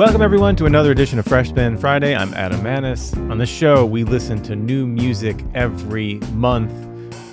Welcome, everyone, to another edition of Fresh Spin Friday. I'm Adam Maness. On this show, we listen to new music every month,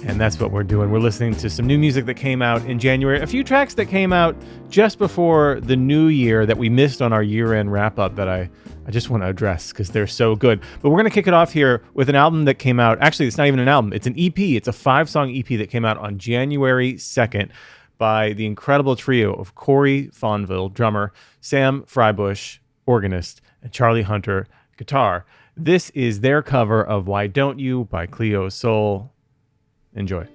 and that's what we're doing. We're listening to some new music that came out in January, a few tracks that came out just before the new year that we missed on our year-end wrap-up that I just want to address because they're so good. But we're going to kick it off here with an album that came out. Actually, it's not even an album. It's an EP. It's a 5-song EP that came out on January 2nd by the incredible trio of Corey Fonville, drummer, Sam Fribush, organist, and Charlie Hunter, guitar. This is their cover of Why Don't You by Cleo Sol. Enjoy.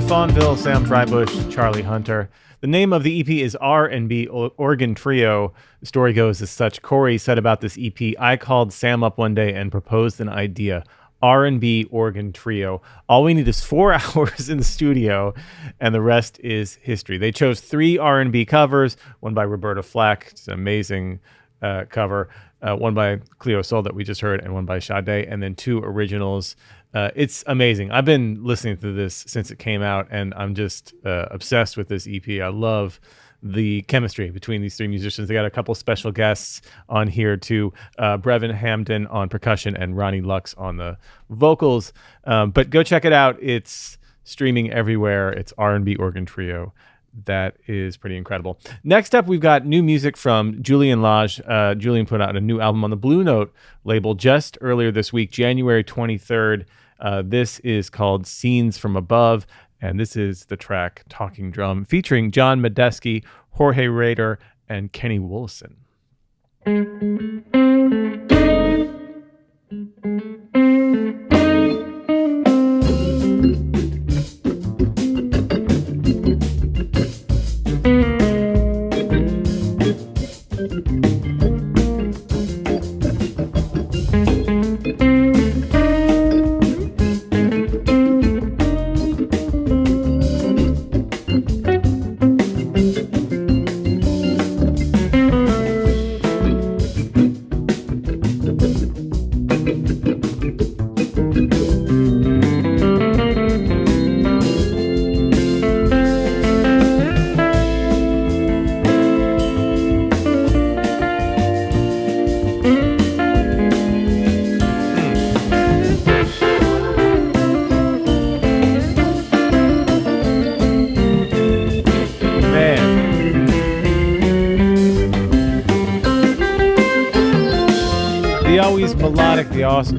Fonville, Sam Fribush, Charlie Hunter. The name of the EP is R&B Organ Trio. The story goes as such. Corey said about this EP, I called Sam up one day and proposed an idea. R&B Organ Trio. All we need is 4 hours in the studio, and the rest is history. They chose 3 R&B covers, one by Roberta Flack, it's an amazing cover, one by Cleo Sol that we just heard, and one by Sade, and then 2 originals. It's amazing. I've been listening to this since it came out, and I'm just obsessed with this EP. I love the chemistry between these 3 musicians. They got a couple special guests on here too. Brevin Hamden on percussion and Ronnie Lux on the vocals. But go check it out. It's streaming everywhere. It's R&B Organ Trio. That is pretty incredible. Next up, we've got new music from Julian Lage. Julian put out a new album on the Blue Note label just earlier this week, January 23rd. This is called Scenes from Above, and this is the track Talking Drum, featuring John Medeski, Jorge Rader, and Kenny Wollison.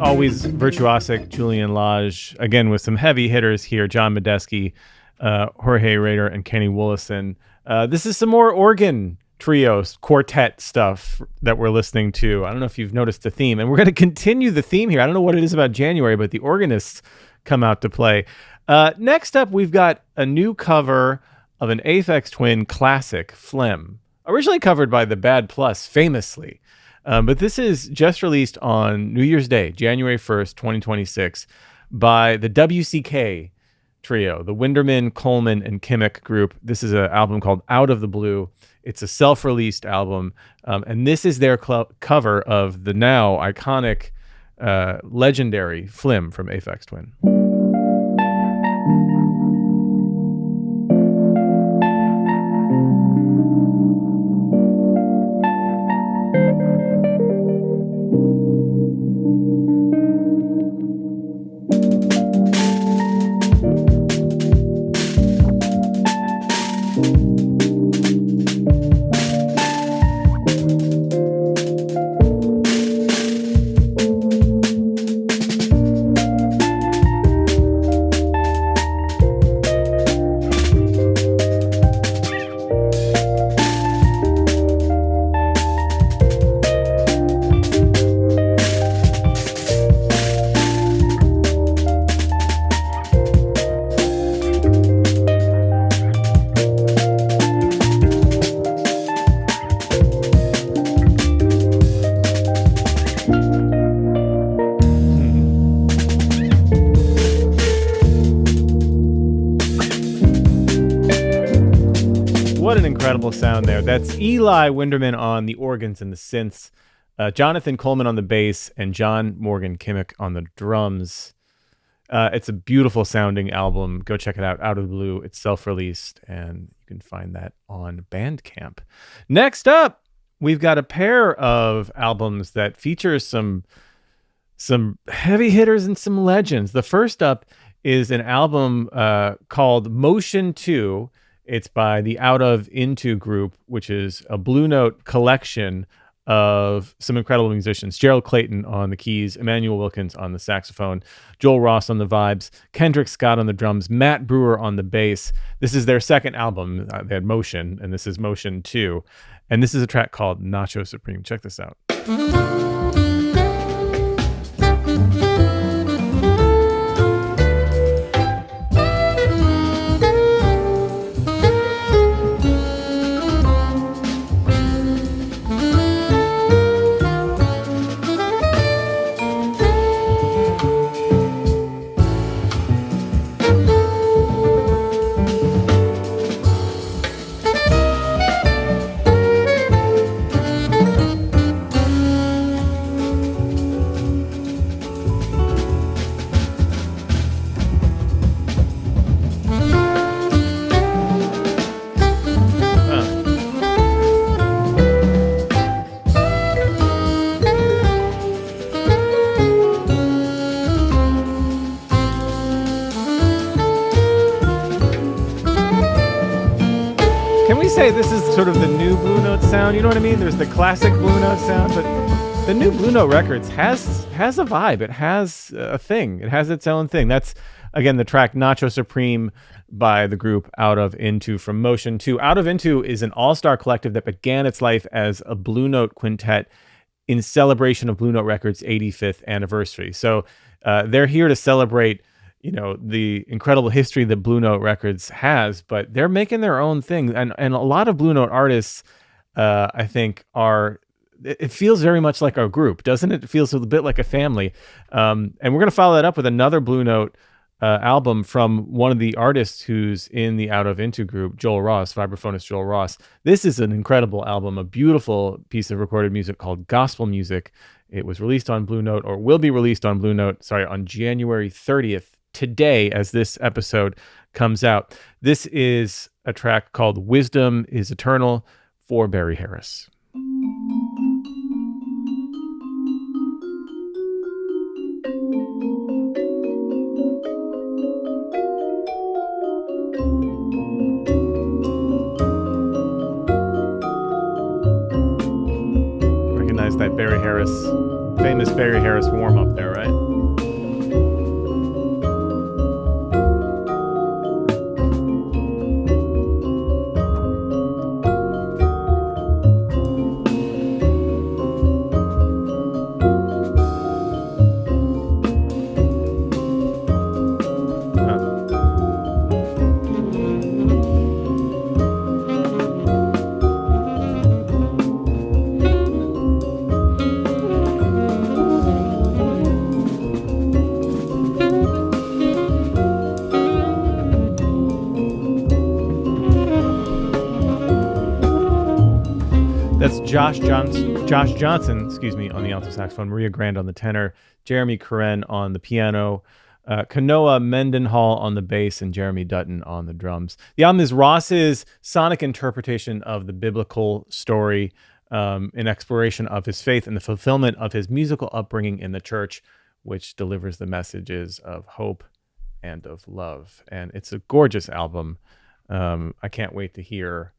Always virtuosic Julian Lage, again with some heavy hitters here, John Medeski, Jorge Rader, and Kenny Wollison. This is some more organ trios, quartet stuff that we're listening to. I don't know if you've noticed the theme, and we're going to continue the theme here. I don't know what it is about January, but the organists come out to play. Next up, we've got a new cover of an Aphex Twin classic, Flim, originally covered by the Bad Plus, famously. But this is just released on New Year's Day, January 1st, 2026, by the WCK trio, the Winderman, Colman, and Kimock group. This is an album called Out of the Blue. It's a self-released album, and this is their cover of the now iconic, legendary Flim from Aphex Twin. What an incredible sound there. That's Eli Winderman on the organs and the synths, Jonathan Colman on the bass, and John Morgan Kimock on the drums. It's a beautiful sounding album. Go check it out. Out of the Blue. It's self-released, and you can find that on Bandcamp. Next up, we've got a pair of albums that feature some heavy hitters and some legends. The first up is an album called Motion 2. It's by the Out of Into group, which is a Blue Note collection of some incredible musicians. Gerald Clayton on the keys, Emmanuel Wilkins on the saxophone, Joel Ross on the vibes, Kendrick Scott on the drums, Matt Brewer on the bass. This is their second album. They had Motion, and this is Motion 2. And this is a track called Nacho Supreme. Check this out. This is sort of the new Blue Note sound. You know what I mean? There's the classic Blue Note sound, but the new Blue Note Records has a vibe. It has a thing. It has its own thing. That's, again, the track Nacho Supreme by the group Out of Into from Motion 2. Out of Into is an all-star collective that began its life as a Blue Note quintet in celebration of Blue Note Records' 85th anniversary. So they're here to celebrate, you know, the incredible history that Blue Note Records has, but they're making their own thing. And a lot of Blue Note artists, I think, it feels very much like a group, doesn't it? It feels a bit like a family. And we're going to follow that up with another Blue Note album from one of the artists who's in the Out of Into group, Joel Ross, vibraphonist Joel Ross. This is an incredible album, a beautiful piece of recorded music called Gospel Music. It was released on Blue Note, or will be released on Blue Note, on January 30th, today, as this episode comes out. This is a track called Wisdom is Eternal for Barry Harris. Recognize that Barry Harris, famous Barry Harris warm up there, right? Josh Johnson, on the alto saxophone, Maria Grand on the tenor, Jeremy Karen on the piano, Kanoa Mendenhall on the bass, and Jeremy Dutton on the drums. The album is Ross's sonic interpretation of the biblical story, an exploration of his faith and the fulfillment of his musical upbringing in the church, which delivers the messages of hope and of love. And it's a gorgeous album. I can't wait to hear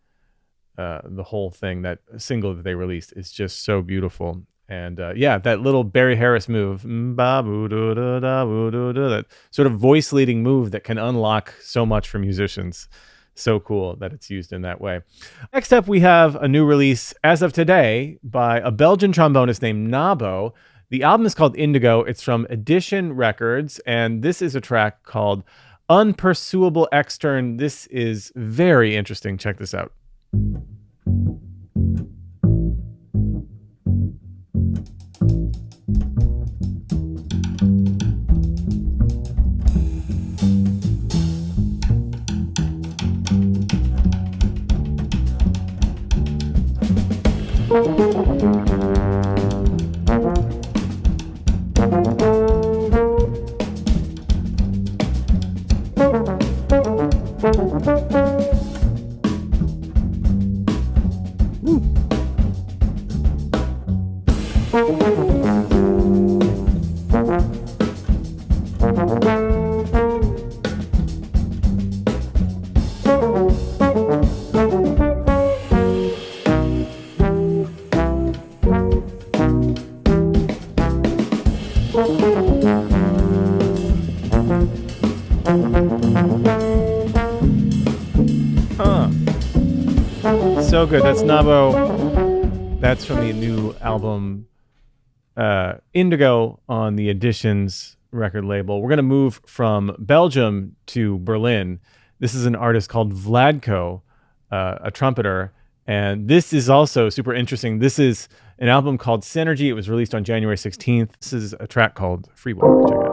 the whole thing. That single that they released is just so beautiful. And that little Barry Harris move, that sort of voice leading move that can unlock so much for musicians. So cool that it's used in that way. Next up, we have a new release as of today by a Belgian trombonist named Nabo. The album is called Indigo. It's from Edition Records, and this is a track called Unpersuadable Extern. This is very interesting. Check this out. So good. That's Nabo. That's from the new album Indigo on the Editions record label. We're going to move from Belgium to Berlin. This is an artist called Vladko, a trumpeter. And this is also super interesting. This is an album called Synergy. It was released on January 16th. This is a track called Fribush. Check it out.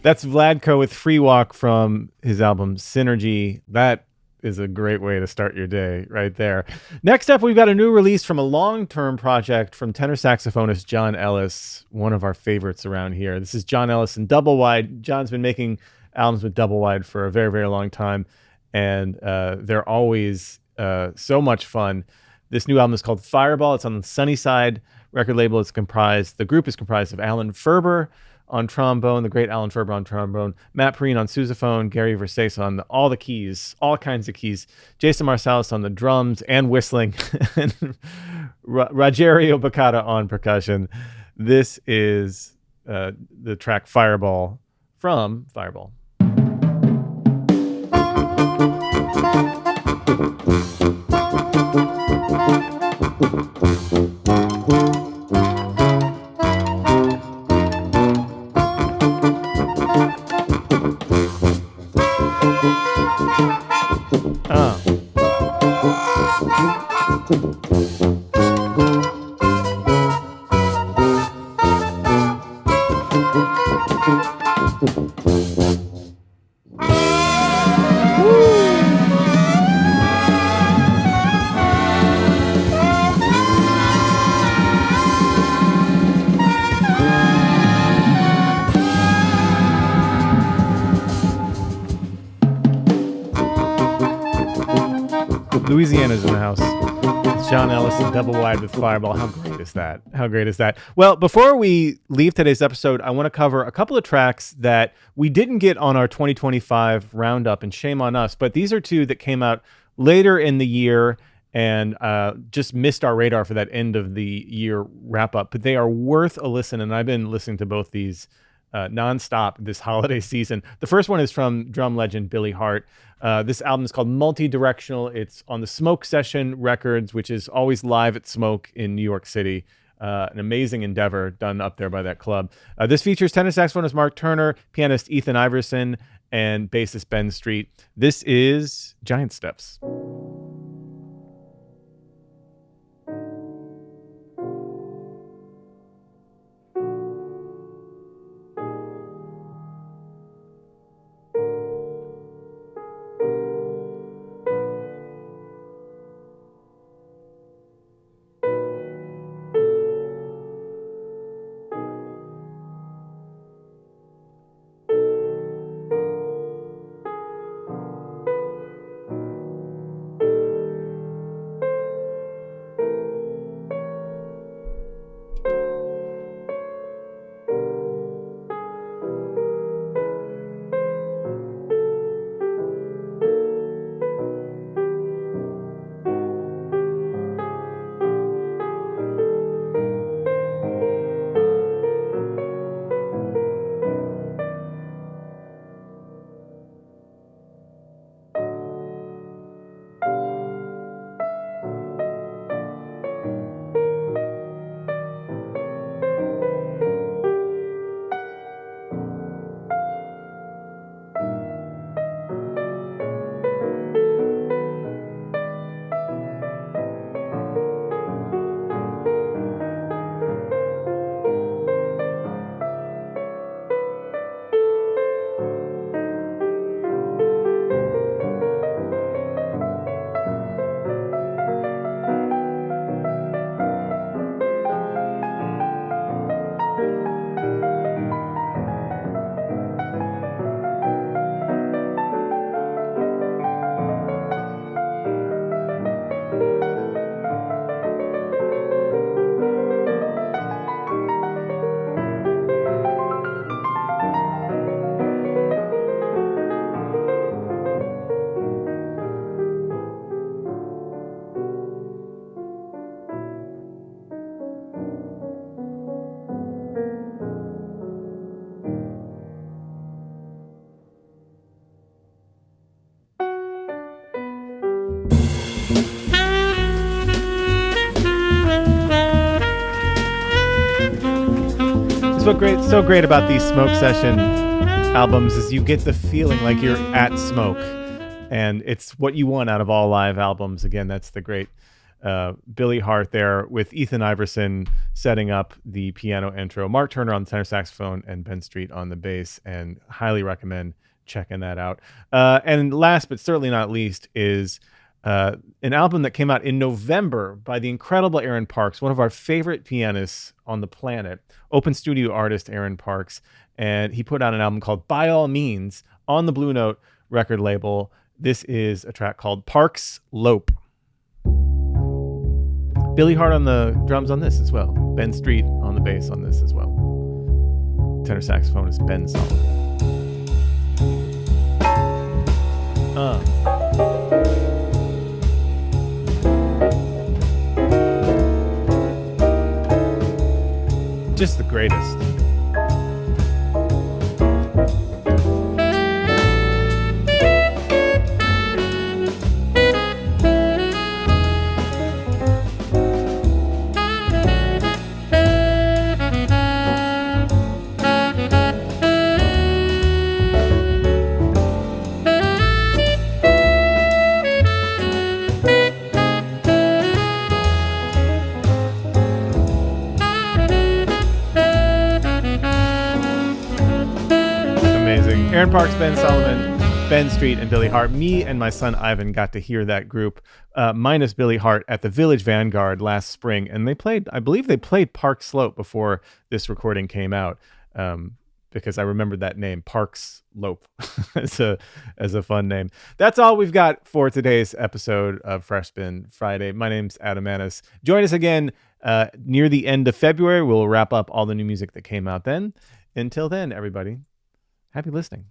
That's Vladko with Free Walk from his album Synergy. That is a great way to start your day right there. Next up, we've got a new release from a long-term project from tenor saxophonist John Ellis, one of our favorites around here. This is John Ellis and Double Wide. John's been making albums with Double Wide for a very, very long time, and they're always so much fun. This new album is called Fireball. It's on the Sunnyside record label. The group is comprised of Alan Ferber on trombone, the great Alan Ferber on trombone, Matt Perrine on sousaphone, Gary Versace on all the keys, all kinds of keys, Jason Marsalis on the drums and whistling, and Rogerio Bacata on percussion. This is the track Fireball from Fireball. Louisiana's in the house. It's John Ellis and Double Wide with Fireball. How great is that? How great is that? Well, before we leave today's episode, I want to cover a couple of tracks that we didn't get on our 2025 roundup, and shame on us, but these are two that came out later in the year and just missed our radar for that end of the year wrap up, but they are worth a listen, and I've been listening to both these nonstop this holiday season. The first one is from drum legend Billy Hart. This album is called Multi-Directional. It's on the Smoke Session Records, which is always live at Smoke in New York City. An amazing endeavor done up there by that club. This features tenor saxophonist Mark Turner, pianist Ethan Iverson, and bassist Ben Street. This is Giant Steps. so great about these Smoke Session albums is you get the feeling like you're at Smoke, and it's what you want out of all live albums. Again, that's the great Billy Hart there with Ethan Iverson setting up the piano intro, Mark Turner on the tenor saxophone, and Ben Street on the bass, and highly recommend checking that out. And last but certainly not least is an album that came out in November by the incredible Aaron Parks, one of our favorite pianists on the planet, open studio artist Aaron Parks. And he put out an album called By All Means on the Blue Note record label. This is a track called Parks Lope. Billy Hart on the drums on this as well. Ben Street on the bass on this as well. Tenor saxophonist Ben Solomon. Just the greatest. Aaron Parks, Ben Solomon, Ben Street, and Billy Hart. Me and my son Ivan got to hear that group, minus Billy Hart, at the Village Vanguard last spring, and they played, I believe they played Park Slope before this recording came out, because I remembered that name, Parks Lope, as a fun name. That's all we've got for today's episode of Fresh Spin Friday. My name's Adam Maness. Join us again near the end of February. We'll wrap up all the new music that came out then. Until then, everybody, happy listening.